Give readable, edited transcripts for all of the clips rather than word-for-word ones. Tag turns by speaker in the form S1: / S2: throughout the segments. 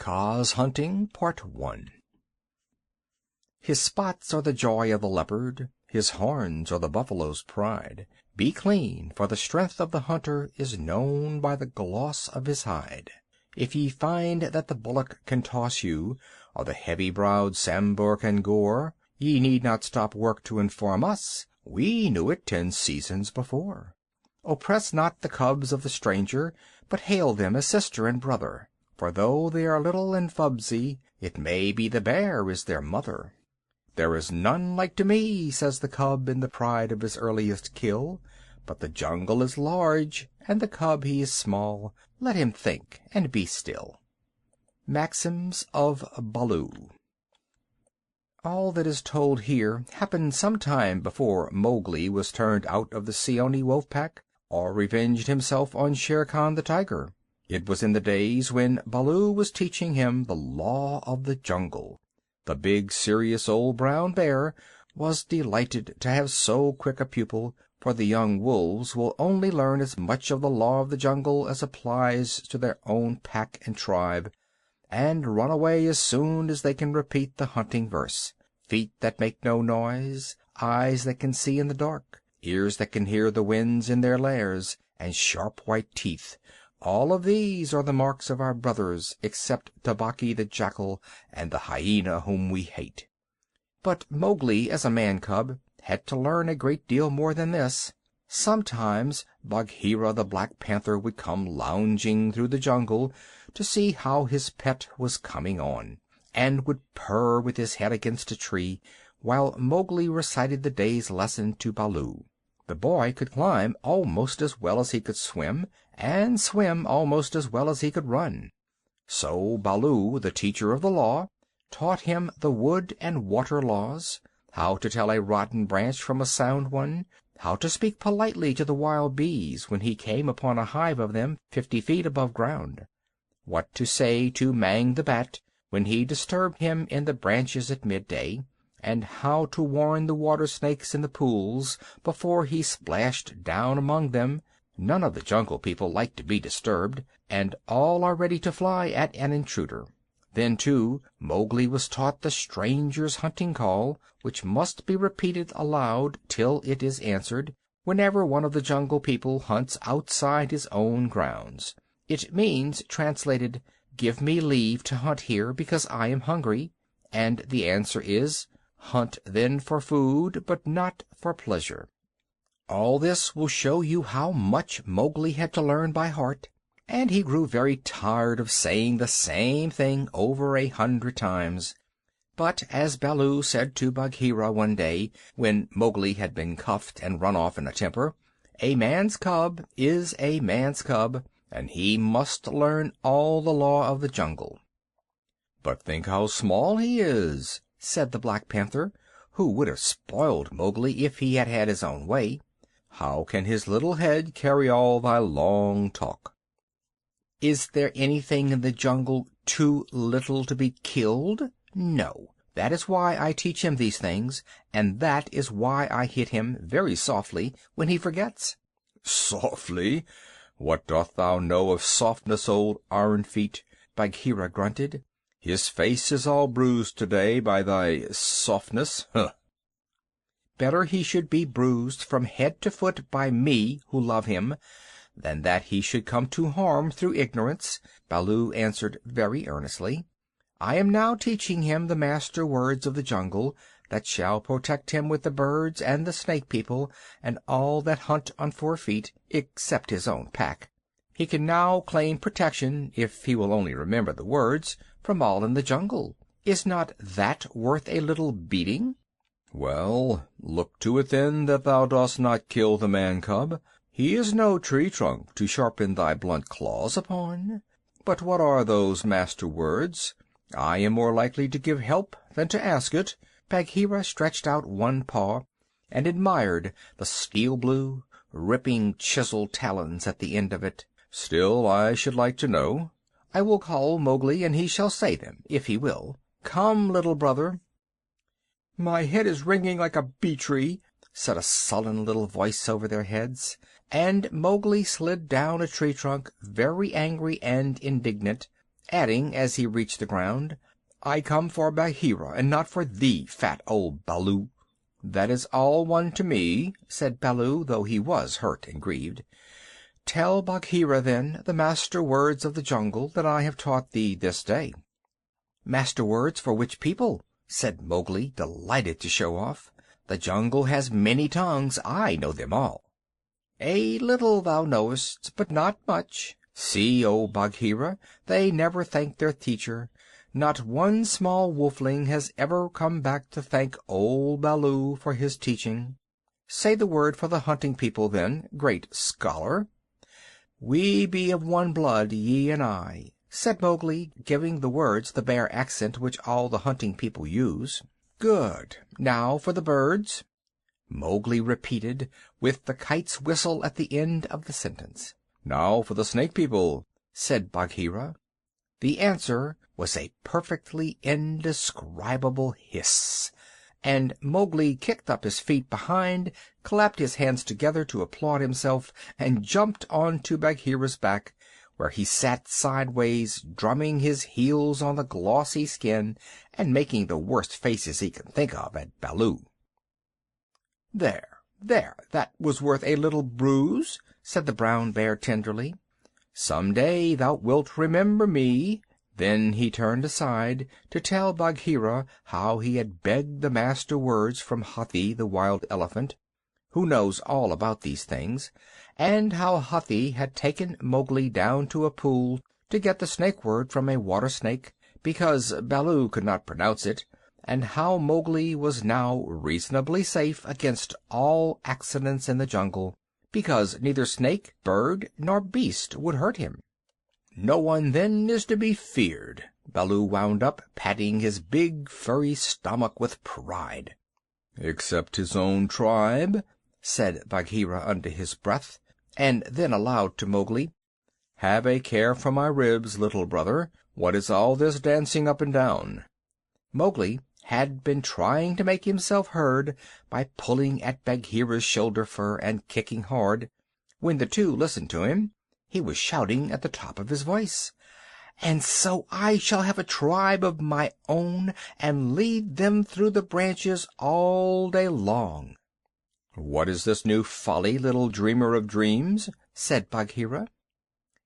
S1: Kaa's Hunting His spots are the joy of the leopard, his horns are the buffalo's pride. Be clean, for the strength of the hunter is known by the gloss of his hide. If ye find that the bullock can toss you, or the heavy-browed Sambur can gore, ye need not stop work to inform us, we knew it 10 seasons before. Oppress not the cubs of the stranger, but hail them as sister and brother. For though they are little and fubsy, it may be the bear is their mother. There is none like to me, says the cub in the pride of his earliest kill. But the jungle is large, and the cub he is small. Let him think, and be still. Maxims of Baloo. All that is told here happened some time before Mowgli was turned out of the Seeonee wolf pack, or revenged himself on Shere Khan the tiger. It was in the days when Baloo was teaching him the law of the jungle. The big, serious old brown bear was delighted to have so quick a pupil, for the young wolves will only learn as much of the law of the jungle as applies to their own pack and tribe, and run away as soon as they can repeat the hunting verse: feet that make no noise, eyes that can see in the dark, ears that can hear the winds in their lairs, and sharp white teeth. All of these are the marks of our brothers, except Tabaqui the jackal and the hyena whom we hate. But Mowgli, as a man-cub, had to learn a great deal more than this. Sometimes Bagheera the Black Panther would come lounging through the jungle to see how his pet was coming on, and would purr with his head against a tree, while Mowgli recited the day's lesson to Baloo. The boy could climb almost as well as he could swim, and swim almost as well as he could run. So Baloo, the teacher of the law, taught him the wood and water laws, how to tell a rotten branch from a sound one, how to speak politely to the wild bees when he came upon a hive of them 50 feet above ground, what to say to Mang the bat when he disturbed him in the branches at midday, and how to warn the water snakes in the pools before he splashed down among them. None of the jungle people like to be disturbed, and all are ready to fly at an intruder. Then, too, Mowgli was taught the stranger's hunting call, which must be repeated aloud till it is answered, whenever one of the jungle people hunts outside his own grounds. It means, translated, "Give me leave to hunt here, because I am hungry," and the answer is, "Hunt then for food, but not for pleasure." All this will show you how much Mowgli had to learn by heart, and he grew very tired of saying the same thing over 100 times. But, as Baloo said to Bagheera one day, when Mowgli had been cuffed and run off in a temper, a man's cub is a man's cub, and he must learn all the law of the jungle. "But think how small he is," said the Black Panther, who would have spoiled Mowgli if he had had his own way. "How can his little head carry all thy long talk?" Is there anything in the jungle too little to be killed? No. That is why I teach him these things, and that is why I hit him very softly when he forgets. "Softly? What doth thou know of softness, old Iron Feet?" Bagheera grunted. "His face is all bruised today by thy softness. Huh!" Better he should be bruised from head to foot by me, who love him, than that he should come to harm through ignorance," Baloo answered very earnestly. "I am now teaching him the master words of the jungle, that shall protect him with the birds and the snake people and all that hunt on 4 feet, except his own pack. He can now claim protection, if he will only remember the words, from all in the jungle. Is not that worth a little beating?" "Well, look to it then that thou dost not kill the man-cub. He is no tree trunk to sharpen thy blunt claws upon. But what are those master words? I am more likely to give help than to ask it." Bagheera stretched out one paw and admired the steel-blue, ripping chiseled talons at the end of it. "Still, I should like to know." "I will call Mowgli, and he shall say them, if he will. Come, little brother." "My head is ringing like a bee-tree," said a sullen little voice over their heads, and Mowgli slid down a tree trunk, very angry and indignant, adding as he reached the ground, "I come for Bagheera, and not for thee, fat old Baloo." "That is all one to me," said Baloo, though he was hurt and grieved. "Tell Bagheera, then, the Master Words of the Jungle that I have taught thee this day." "Master Words for which people?" said Mowgli, delighted to show off. "The jungle has many tongues. I know them all." "A little thou knowest, but not much. See, O Bagheera, they never thank their teacher. Not one small wolfling has ever come back to thank old Baloo for his teaching. Say the word for the hunting people, then, great scholar." "We be of one blood, ye and I," said Mowgli, giving the words the Bear accent which all the hunting people use. "Good. Now for the birds." Mowgli repeated, with the kite's whistle at the end of the sentence. "Now for the Snake people," said Bagheera. The answer was a perfectly indescribable hiss, and Mowgli kicked up his feet behind, clapped his hands together to applaud himself, and jumped on to Bagheera's back, where he sat sideways, drumming his heels on the glossy skin and making the worst faces he could think of at Baloo. "There, there, that was worth a little bruise," said the Brown Bear tenderly. "Some day thou wilt remember me." Then he turned aside to tell Bagheera how he had begged the Master Words from Hathi the Wild Elephant, who knows all about these things, and how Hathi had taken Mowgli down to a pool to get the snake word from a water snake, because Baloo could not pronounce it, and how Mowgli was now reasonably safe against all accidents in the jungle, because neither snake, bird, nor beast would hurt him. "No one then is to be feared," Baloo wound up, patting his big furry stomach with pride. "Except his own tribe," said Bagheera under his breath, and then aloud to Mowgli, "Have a care for my ribs, little brother. What is all this dancing up and down?" Mowgli had been trying to make himself heard by pulling at Bagheera's shoulder fur and kicking hard. When the two listened to him, he was shouting at the top of his voice, "And so I shall have a tribe of my own, and lead them through the branches all day long." "What is this new folly, little dreamer of dreams?" said Bagheera.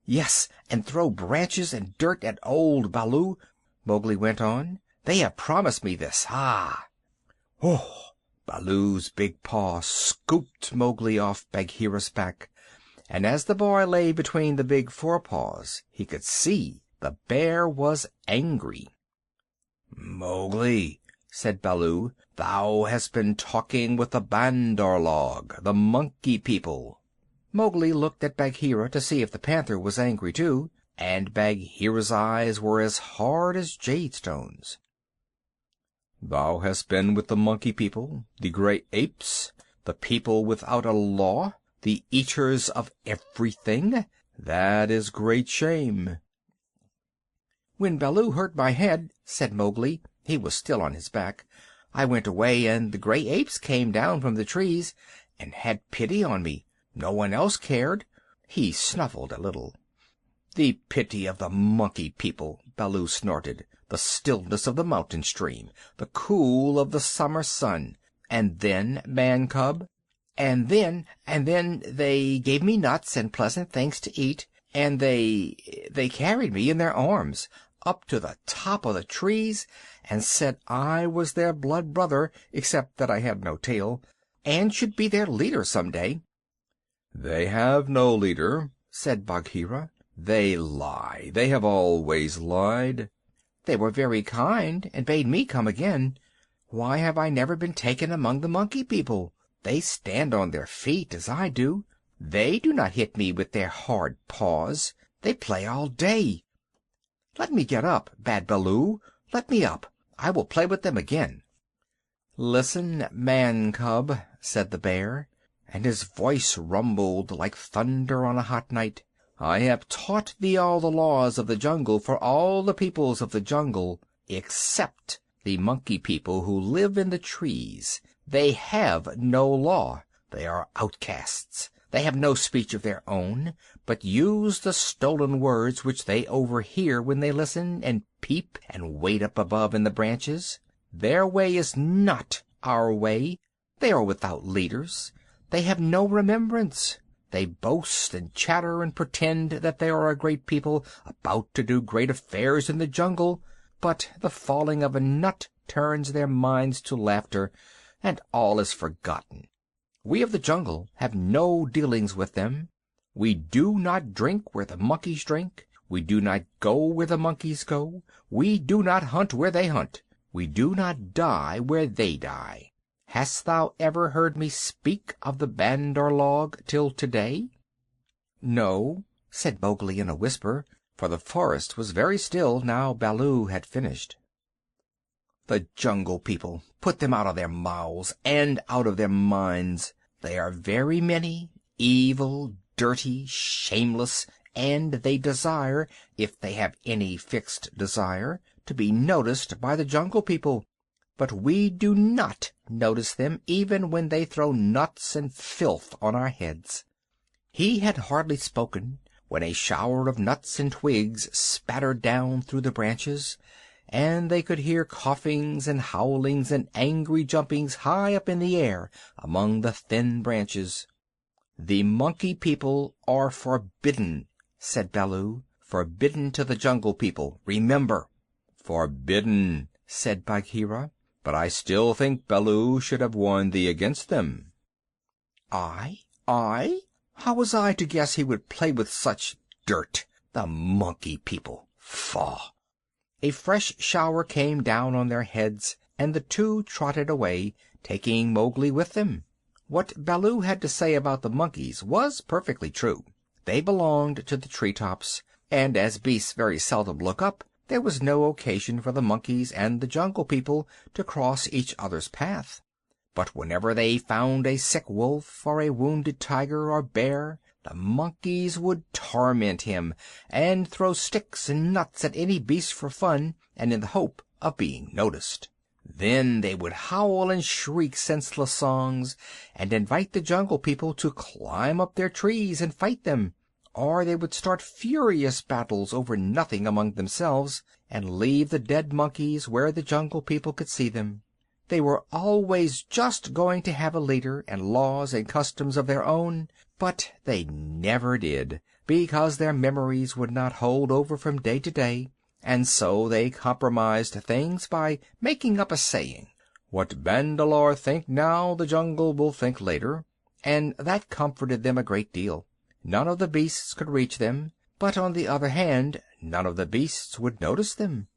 S1: "Yes, and throw branches and dirt at old Baloo," Mowgli went on. "They have promised me this. Ha!" "Oh!" Baloo's big paw scooped Mowgli off Bagheera's back, and as the boy lay between the big forepaws he could see the bear was angry. "Mowgli," said Baloo, "thou hast been talking with the Bandar log, the Monkey People." Mowgli looked at Bagheera to see if the panther was angry too, and Bagheera's eyes were as hard as jadestones. "Thou hast been with the Monkey People, the Gray Apes, the people without a law, the eaters of everything. That is great shame." "When Baloo hurt my head," said Mowgli, he was still on his back, "I went away, and the Gray Apes came down from the trees and had pity on me. No one else cared." He snuffled a little. "The pity of the Monkey People!" Baloo snorted. "The stillness of the mountain stream, the cool of the summer sun. And then, Man cub?" And then they gave me nuts and pleasant things to eat, and they carried me in their arms up to the top of the trees, and said I was their blood brother, except that I had no tail, and should be their leader some day." "They have no leader," said Bagheera. "They lie. They have always lied." "They were very kind, and bade me come again. Why have I never been taken among the Monkey People? They stand on their feet, as I do. They do not hit me with their hard paws. They play all day. Let me get up, Bad Baloo. Let me up. I will play with them again." "Listen, Man cub," said the bear, and his voice rumbled like thunder on a hot night. "I have taught thee all the laws of the jungle for all the peoples of the jungle, except the Monkey People who live in the trees. They have no law. They are outcasts. They have no speech of their own, but use the stolen words which they overhear when they listen and peep and wait up above in the branches. Their way is not our way. They are without leaders. They have no remembrance. They boast and chatter and pretend that they are a great people about to do great affairs in the jungle, but the falling of a nut turns their minds to laughter, and all is forgotten. We of the jungle have no dealings with them. We do not drink where the monkeys drink. We do not go where the monkeys go. We do not hunt where they hunt. We do not die where they die. Hast thou ever heard me speak of the Bandar log till today?" "No," said Mowgli in a whisper, for the forest was very still now Baloo had finished. "The Jungle People, put them out of their mouths and out of their minds. They are very many, evil, dirty, shameless, and they desire, if they have any fixed desire, to be noticed by the Jungle People. But we do not notice them even when they throw nuts and filth on our heads." He had hardly spoken when a shower of nuts and twigs spattered down through the branches, and they could hear coughings and howlings and angry jumpings high up in the air among the thin branches. "The Monkey People are forbidden," said Baloo. "Forbidden to the Jungle People, remember." "Forbidden," said Bagheera. "But I still think Baloo should have warned thee against them." "I? How was I to guess he would play with such dirt? The Monkey People! Faugh!" A fresh shower came down on their heads, and the two trotted away, taking Mowgli with them. What Baloo had to say about the monkeys was perfectly true. They belonged to the tree tops, and as beasts very seldom look up, there was no occasion for the monkeys and the Jungle People to cross each other's path. But whenever they found a sick wolf or a wounded tiger or bear, the monkeys would torment him, and throw sticks and nuts at any beast for fun and in the hope of being noticed. Then they would howl and shriek senseless songs, and invite the Jungle People to climb up their trees and fight them. Or they would start furious battles over nothing among themselves, and leave the dead monkeys where the Jungle People could see them. They were always just going to have a leader and laws and customs of their own, but they never did, because their memories would not hold over from day to day, and so they compromised things by making up a saying, "What Bandar think now, the jungle will think later," and that comforted them a great deal. None of the beasts could reach them, but on the other hand none of the beasts would notice them,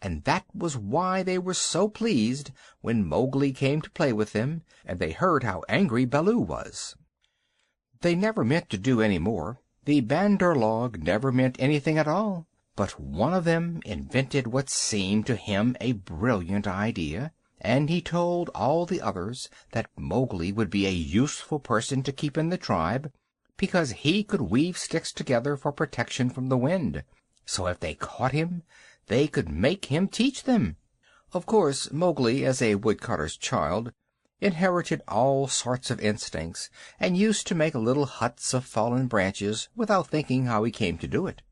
S1: and that was why they were so pleased when Mowgli came to play with them, and they heard how angry Baloo was. They never meant to do any more. The Bandar log never meant anything at all, but one of them invented what seemed to him a brilliant idea, and he told all the others that Mowgli would be a useful person to keep in the tribe, because he could weave sticks together for protection from the wind. So if they caught him, they could make him teach them. Of course, Mowgli, as a woodcutter's child, inherited all sorts of instincts, and used to make little huts of fallen branches without thinking how he came to do it.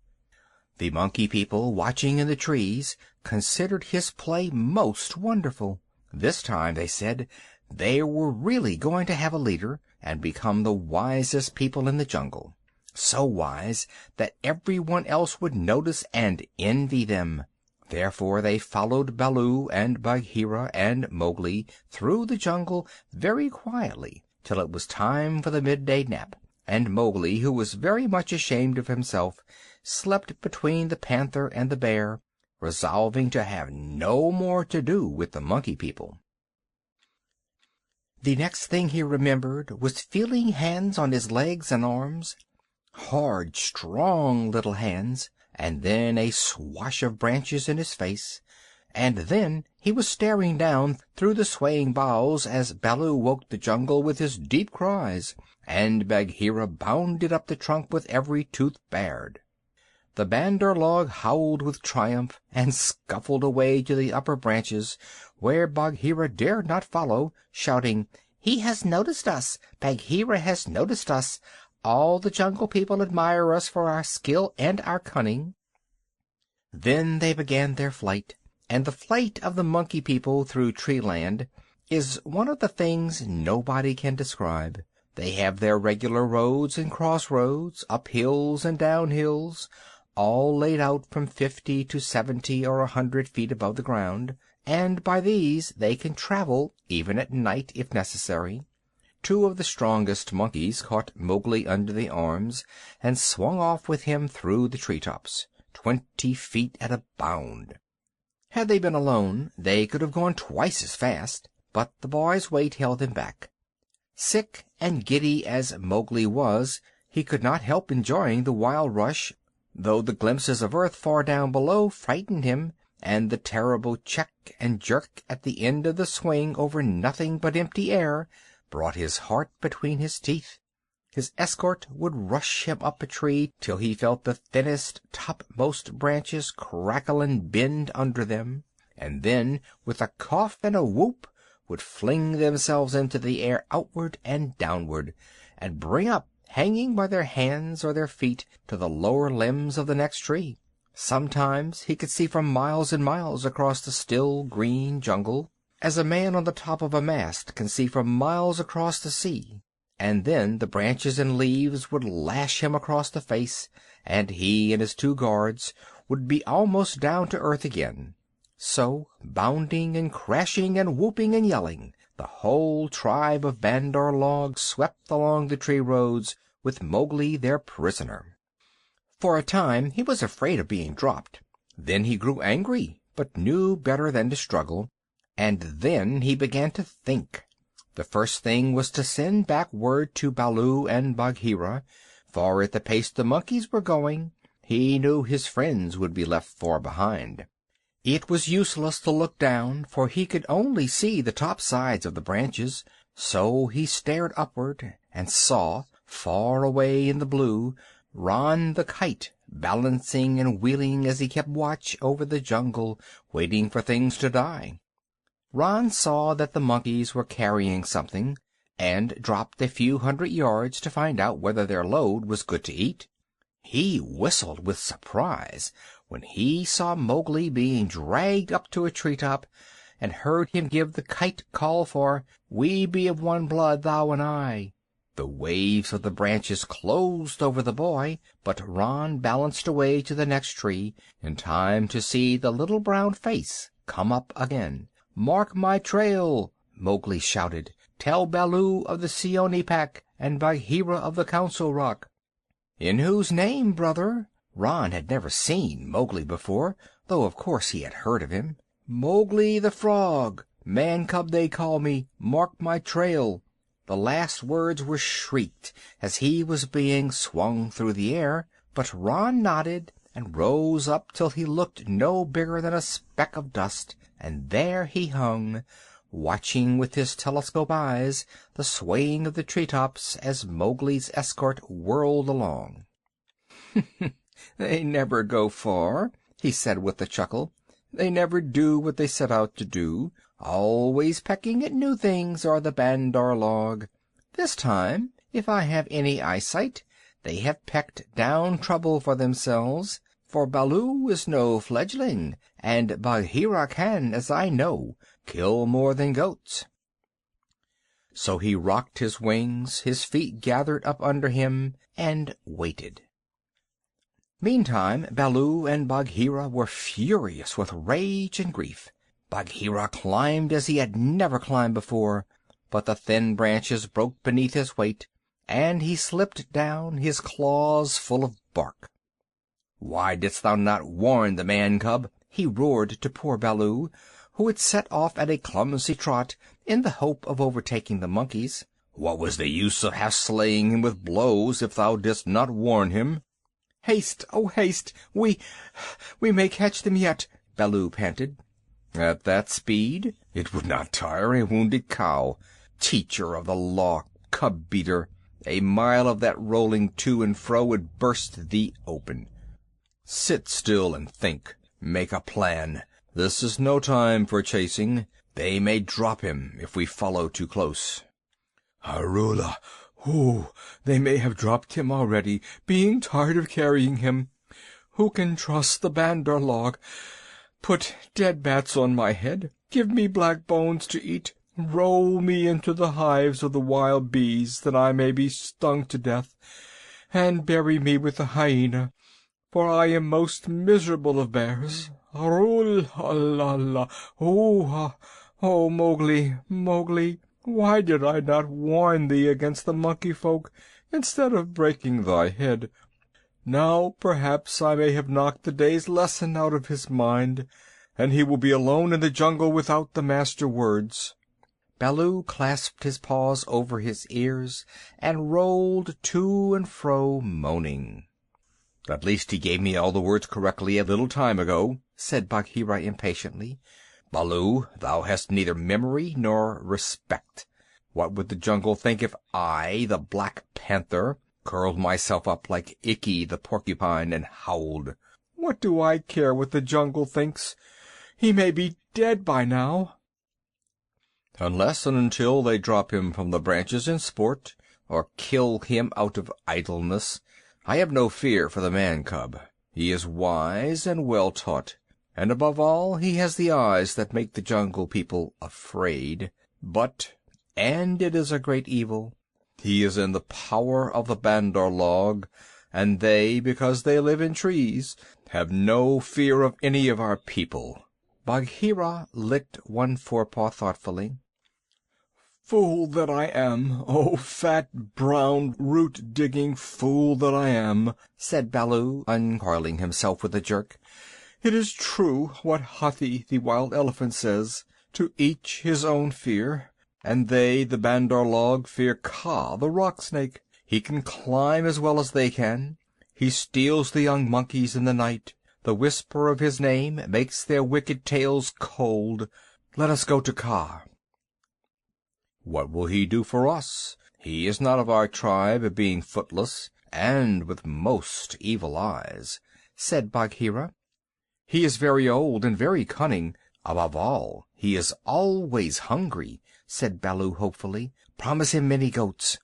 S1: The Monkey People, watching in the trees, considered his play most wonderful. This time, they said, they were really going to have a leader, and become the wisest people in the jungle. So wise that everyone else would notice and envy them. Therefore they followed Baloo and Bagheera and Mowgli through the jungle very quietly till it was time for the midday nap, and Mowgli, who was very much ashamed of himself, slept between the panther and the bear, resolving to have no more to do with the Monkey People. The next thing he remembered was feeling hands on his legs and arms, hard, strong little hands, and then a swash of branches in his face, and then he was staring down through the swaying boughs as Baloo woke the jungle with his deep cries, and Bagheera bounded up the trunk with every tooth bared. The Bandar log howled with triumph and scuffled away to the upper branches, where Bagheera dared not follow, shouting, "He has noticed us! Bagheera has noticed us! All the jungle people admire us for our skill and our cunning." Then they began their flight, and the flight of the Monkey People through Treeland is one of the things nobody can describe. They have their regular roads and crossroads, up hills and down hills, all laid out from 50 to 70 or 100 feet above the ground, and by these they can travel even at night if necessary. Two of the strongest monkeys caught Mowgli under the arms and swung off with him through the tree-tops, 20 feet at a bound. Had they been alone, they could have gone twice as fast, but the boy's weight held them back. Sick and giddy as Mowgli was, he could not help enjoying the wild rush, though the glimpses of earth far down below frightened him, and the terrible check and jerk at the end of the swing over nothing but empty air brought his heart between his teeth. His escort would rush him up a tree till he felt the thinnest, topmost branches crackle and bend under them, and then, with a cough and a whoop, would fling themselves into the air outward and downward, and bring up, hanging by their hands or their feet, to the lower limbs of the next tree. Sometimes he could see for miles and miles across the still green jungle, as a man on the top of a mast can see for miles across the sea. And then the branches and leaves would lash him across the face, and he and his two guards would be almost down to earth again. So, bounding and crashing and whooping and yelling, the whole tribe of Bandar log swept along the tree roads with Mowgli their prisoner. For a time he was afraid of being dropped. Then he grew angry, but knew better than to struggle. And then he began to think. The first thing was to send back word to Baloo and Bagheera, for at the pace the monkeys were going, he knew his friends would be left far behind. It was useless to look down, for he could only see the top sides of the branches, so he stared upward and saw, far away in the blue, Ran the Kite, balancing and wheeling as he kept watch over the jungle, waiting for things to die. Ran saw that the monkeys were carrying something, and dropped a few 100 yards to find out whether their load was good to eat. He whistled with surprise when he saw Mowgli being dragged up to a treetop, and heard him give the Kite call for "We be of one blood, thou and I." The waves of the branches closed over the boy, but Ran balanced away to the next tree in time to see the little brown face come up again. "Mark my trail!" Mowgli shouted. "Tell Baloo of the Seeonee Pack and Bagheera of the Council Rock." "In whose name, brother?" Ran had never seen Mowgli before, though of course he had heard of him. "Mowgli the Frog. Man cub they call me. Mark my trail." The last words were shrieked as he was being swung through the air, but Ran nodded and rose up till he looked no bigger than a speck of dust, and there he hung, watching with his telescope eyes the swaying of the treetops as Mowgli's escort whirled along. "They never go far," he said with a chuckle. "They never do what they set out to do. Always pecking at new things are the Bandar log. This time, if I have any eyesight, they have pecked down trouble for themselves, for Baloo is no fledgling, and Bagheera can, as I know, kill more than goats." So he rocked his wings, his feet gathered up under him, and waited. Meantime Baloo and Bagheera were furious with rage and grief. Bagheera climbed as he had never climbed before, but the thin branches broke beneath his weight, and he slipped down, his claws full of bark. "Why didst thou not warn the man cub?" he roared to poor Baloo, who had set off at a clumsy trot in the hope of overtaking the monkeys. "What was the use of half slaying him with blows if thou didst not warn him?" "Haste, oh haste! We may catch them yet," Baloo panted. "At that speed? It would not tire a wounded cow. Teacher of the law, cub beater, a mile of that rolling to and fro would burst thee open. Sit still and think. Make a plan. This is no time for chasing. They may drop him if we follow too close." "Harula, "Oh, they may have dropped him already, being tired of carrying him. Who can trust the Bandar log? Put dead bats on my head, give me black bones to eat, roll me into the hives of the wild bees, that I may be stung to death, and bury me with the hyena, for I am most miserable of bears. Arul, Allah, oh, Mowgli, Mowgli, why did I not warn thee against the monkey folk, instead of breaking thy head? Now perhaps I may have knocked the day's lesson out of his mind, and he will be alone in the jungle without the master words." Baloo clasped his paws over his ears and rolled to and fro, moaning. "At least he gave me all the words correctly a little time ago," said Bagheera impatiently. "Baloo, thou hast neither memory nor respect. What would the jungle think if I, the Black Panther, curled myself up like Ikki the Porcupine and howled? What do I care what the jungle thinks? He may be dead by now." "Unless and until they drop him from the branches in sport, or kill him out of idleness, I have no fear for the man-cub. He is wise and well taught, and above all he has the eyes that make the jungle people afraid. But, and it is a great evil, he is in the power of the Bandar log, and they, because they live in trees, have no fear of any of our people." Bagheera licked one forepaw thoughtfully. "Fool that I am! Oh, fat, brown, root-digging fool that I am!" said Baloo, uncoiling himself with a jerk. "It is true what Hathi the Wild Elephant says, to each his own fear. And they, the Bandar log, fear Kaa the Rock Snake. He can climb as well as they can. He steals the young monkeys in the night. The whisper of his name makes their wicked tails cold. Let us go to Kaa." "What will he do for us? He is not of our tribe, being footless, and with most evil eyes," said Bagheera. "He is very old and very cunning. Above all, he is always hungry," said Baloo hopefully. "Promise him many goats."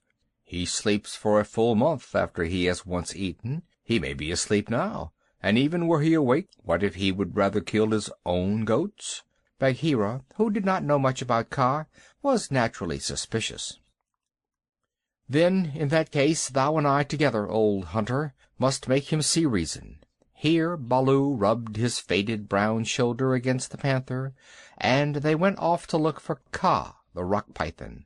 S1: "He sleeps for a full month after he has once eaten. He may be asleep now, and even were he awake, what if he would rather kill his own goats?" Bagheera, who did not know much about Kaa, was naturally suspicious. "Then, in that case, thou and I together, old hunter, must make him see reason." Here Baloo rubbed his faded brown shoulder against the panther, and they went off to look for Kaa the Rock Python.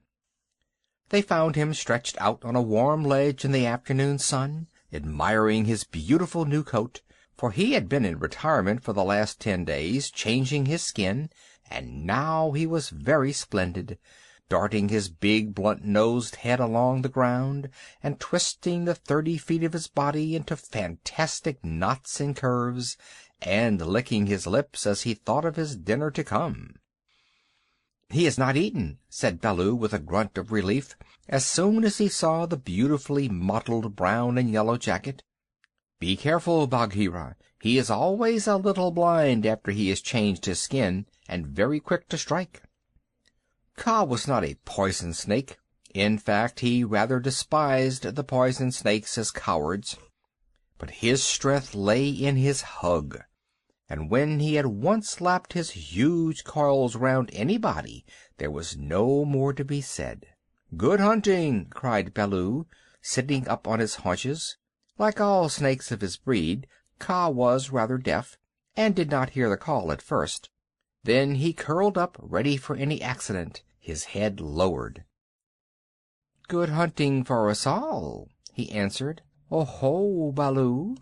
S1: They found him stretched out on a warm ledge in the afternoon sun, admiring his beautiful new coat, for he had been in retirement for the last 10 days, changing his skin, and now he was very splendid, darting his big blunt-nosed head along the ground, and twisting the 30 feet of his body into fantastic knots and curves, and licking his lips as he thought of his dinner to come. "He has not eaten," said Baloo with a grunt of relief, as soon as he saw the beautifully mottled brown and yellow jacket. "Be careful, Bagheera. He is always a little blind after he has changed his skin, and very quick to strike." Kaa was not a poison snake. In fact, he rather despised the poison snakes as cowards. But his strength lay in his hug, and when he had once lapped his huge coils round anybody, there was no more to be said. "Good hunting!" cried Baloo, sitting up on his haunches. Like all snakes of his breed, Kaa was rather deaf, and did not hear the call at first. Then he curled up, ready for any accident, his head lowered. "Good hunting for us all," he answered. "Oho, Baloo!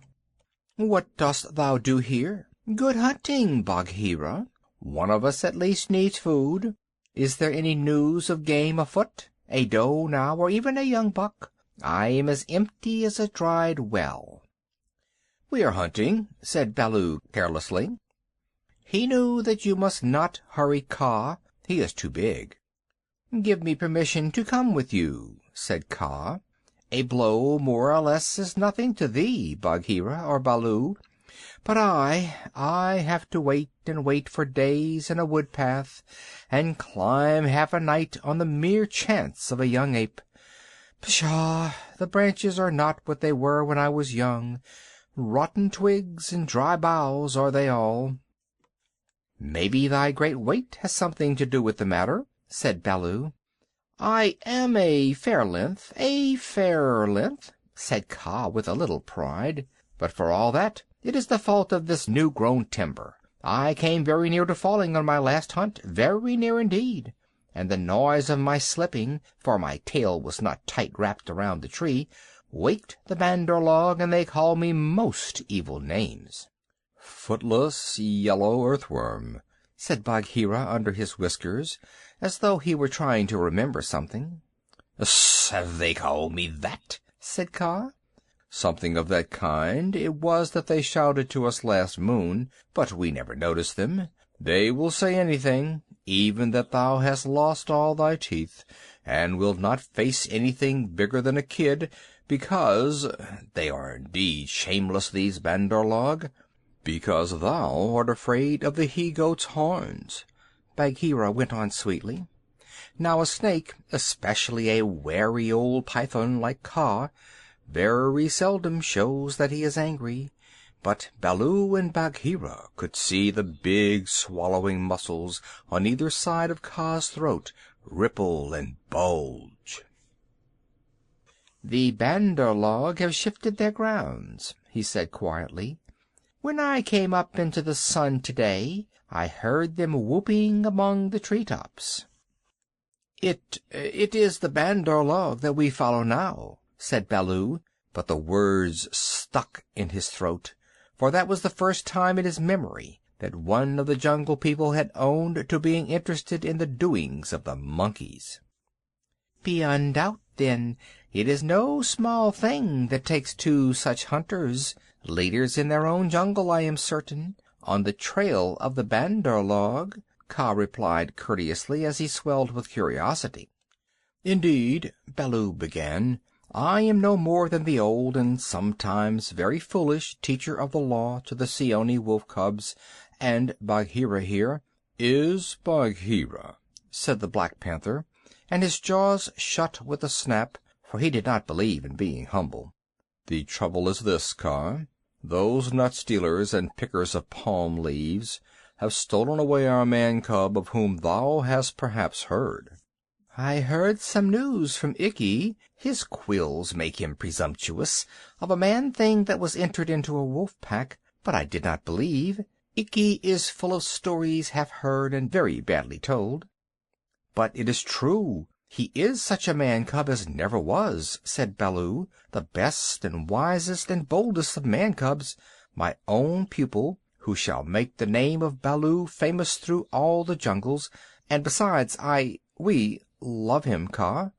S1: What dost thou do here? Good hunting, Bagheera. One of us at least needs food. Is there any news of game afoot? A doe now, or even a young buck? I am as empty as a dried well." "We are hunting," said Baloo carelessly. He knew that you must not hurry Kaa. He is too big. "Give me permission to come with you," said Kaa. "A blow more or less is nothing to thee, Bagheera or Baloo. But I have to wait and wait for days in a wood path, and climb half a night on the mere chance of a young ape. Pshaw! The branches are not what they were when I was young. Rotten twigs and dry boughs are they all." "Maybe thy great weight has something to do with the matter," said Baloo. "I am a fair length, said Kaa with a little pride. "But for all that, it is the fault of this new-grown timber. I came very near to falling on my last hunt, very near indeed, and the noise of my slipping, for my tail was not tight wrapped around the tree, waked the Bandar log, and they called me most evil names." "Footless yellow earthworm," said Bagheera under his whiskers, as though he were trying to remember something. "Have they called me that?" said Kaa. "Something of that kind it was that they shouted to us last moon, but we never noticed them. They will say anything, even that thou hast lost all thy teeth, and wilt not face anything bigger than a kid, because they are indeed shameless, these Bandar log because thou art afraid of the he-goat's horns," Bagheera went on sweetly. Now a snake, especially a wary old python like Kaa, very seldom shows that he is angry, but Baloo and Bagheera could see the big swallowing muscles on either side of Kaa's throat ripple and bulge. "The Bandar log have shifted their grounds," he said quietly. "When I came up into the sun today, I heard them whooping among the tree-tops." It is the Bandar log that we follow now," said Baloo, but the words stuck in his throat, for that was the first time in his memory that one of the Jungle People had owned to being interested in the doings of the monkeys. "Beyond doubt, then, it is no small thing that takes two such hunters, leaders in their own jungle, I am certain, on the trail of the Bandar log," Kaa replied courteously, as he swelled with curiosity. "Indeed," Baloo began, "I am no more than the old and sometimes very foolish teacher of the law to the Seeonee wolf cubs, and Bagheera here—" "Is Bagheera," said the Black Panther, and his jaws shut with a snap, for he did not believe in being humble. "The trouble is this, Kaa. Those nut-stealers and pickers of palm leaves have stolen away our man-cub, of whom thou hast perhaps heard." "I heard some news from Ikki, his quills make him presumptuous, of a man-thing that was entered into a wolf-pack, but I did not believe. Ikki is full of stories half heard and very badly told." "But it is true. He is such a man-cub as never was," said Baloo, "the best and wisest and boldest of man-cubs, my own pupil, who shall make the name of Baloo famous through all the jungles, and besides we love him, Kaa."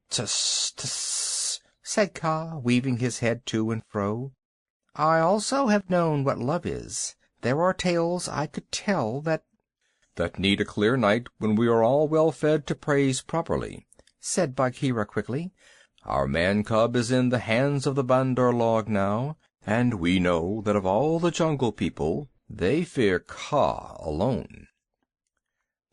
S1: "Tss, tss," said Kaa, weaving his head to and fro. "I also have known what love is. There are tales I could tell that—" "That need a clear night when we are all well fed to praise properly," said Bagheera quickly. "Our man-cub is in the hands of the Bandar log now, and we know that of all the Jungle People they fear Kaa alone."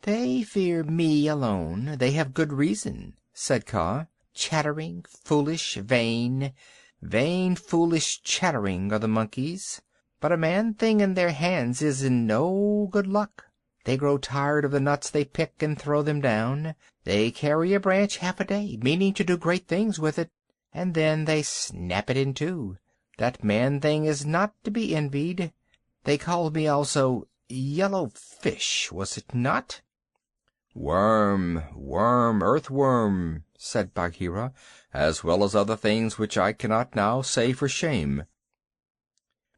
S1: "They fear me alone. They have good reason," said Kaa. "Chattering, foolish, vain. Vain, foolish, chattering are the monkeys. But a man-thing in their hands is in no good luck. They grow tired of the nuts they pick and throw them down. They carry a branch half a day, meaning to do great things with it, and then they snap it in two. That man-thing is not to be envied. They called me also Yellow Fish, was it not?" "Worm, earthworm," said Bagheera, "as well as other things which I cannot now say for shame."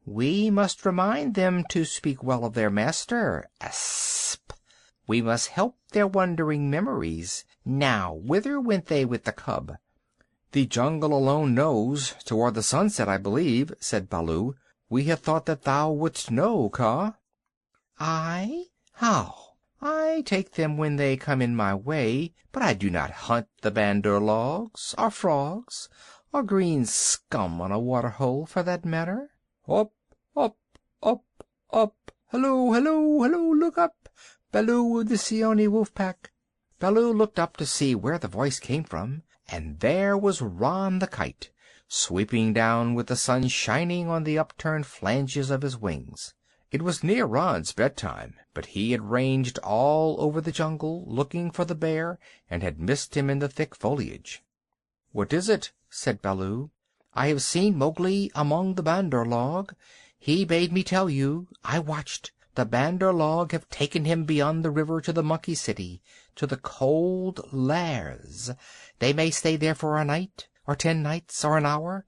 S1: "We must remind them to speak well of their master. Asp! We must help their wandering memories. Now, whither went they with the cub?" "The jungle alone knows. Toward the sunset, I believe," said Baloo. "We had thought that thou wouldst know, Kaa." "I? How? I take them when they come in my way, but I do not hunt the Bandar logs, or frogs, or green scum on a water-hole, for that matter." "Up, up, up, up! Hello, hello, hello! Look up! Baloo of the Seeonee wolf pack!" Baloo looked up to see where the voice came from, and there was Ron the kite, sweeping down with the sun shining on the upturned flanges of his wings. It was near Ron's bedtime, but he had ranged all over the jungle, looking for the bear, and had missed him in the thick foliage. "What is it?" said Baloo. "I have seen Mowgli among the Bandar log. He bade me tell you. I watched. The Bandar log have taken him beyond the river to the Monkey City, to the Cold Lairs. They may stay there for a night, or 10 nights, or an hour.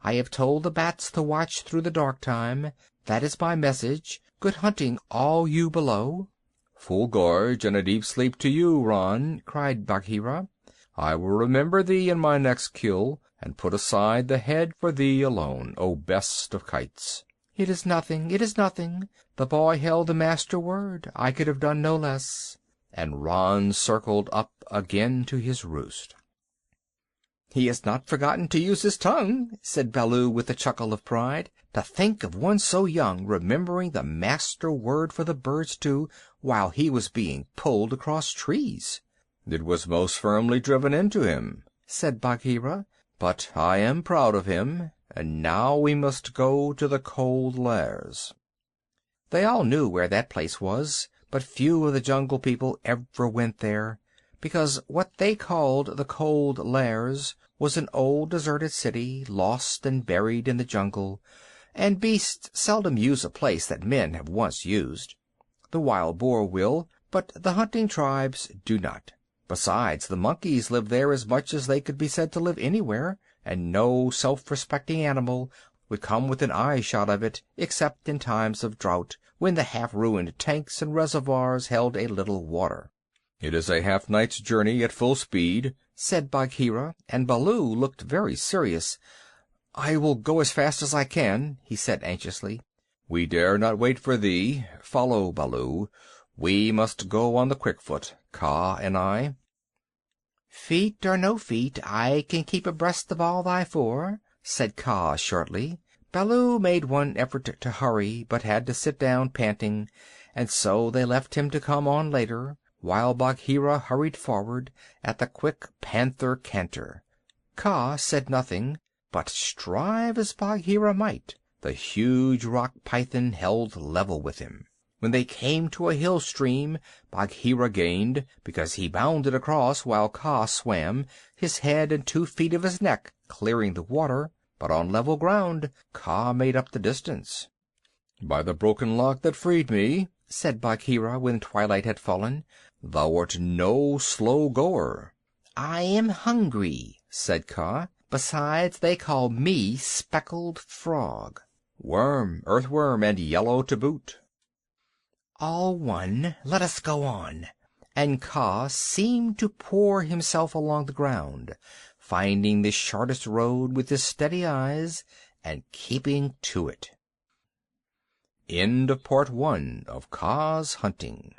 S1: I have told the bats to watch through the dark time. That is my message. Good hunting, all you below." "Full gorge and a deep sleep to you, Ron," cried Bagheera. "I will remember thee in my next kill, and put aside the head for thee alone, O best of kites." "It is nothing, it is nothing. The boy held the master word. I could have done no less." And Ron circled up again to his roost. "He has not forgotten to use his tongue," said Baloo with a chuckle of pride. "To think of one so young remembering the master word for the birds too, while he was being pulled across trees." "It was most firmly driven into him," said Bagheera. "But I am proud of him. And now we must go to the Cold Lairs." They all knew where that place was, but few of the jungle people ever went there, because what they called the Cold Lairs was an old deserted city, lost and buried in the jungle, and beasts seldom use a place that men have once used. The wild boar will, but the hunting tribes do not. Besides, the monkeys live there as much as they could be said to live anywhere, and no self-respecting animal would come within eye-shot of it, except in times of drought, when the half-ruined tanks and reservoirs held a little water. "It is a half-night's journey at full speed," said Bagheera, and Baloo looked very serious. "I will go as fast as I can," he said anxiously. "We dare not wait for thee. Follow, Baloo. We must go on the quick foot, Kaa and I." "Feet or no feet, I can keep abreast of all thy four," said Kaa shortly. Baloo made one effort to hurry, but had to sit down panting, and so they left him to come on later, while Bagheera hurried forward at the quick panther canter. Kaa said nothing, but strive as Bagheera might, the huge rock python held level with him. When they came to a hill stream, Bagheera gained, because he bounded across while Kaa swam, his head and 2 feet of his neck clearing the water, but on level ground Kaa made up the distance. "By the broken lock that freed me," said Bagheera when twilight had fallen, "thou art no slow goer." "I am hungry," said Kaa. "Besides, they call me Speckled Frog." "Worm, earthworm, and yellow to boot." "All one. Let us go on." And Kaa seemed to pour himself along the ground, finding the shortest road with his steady eyes and keeping to it. End of Part 1 of Kaa's Hunting.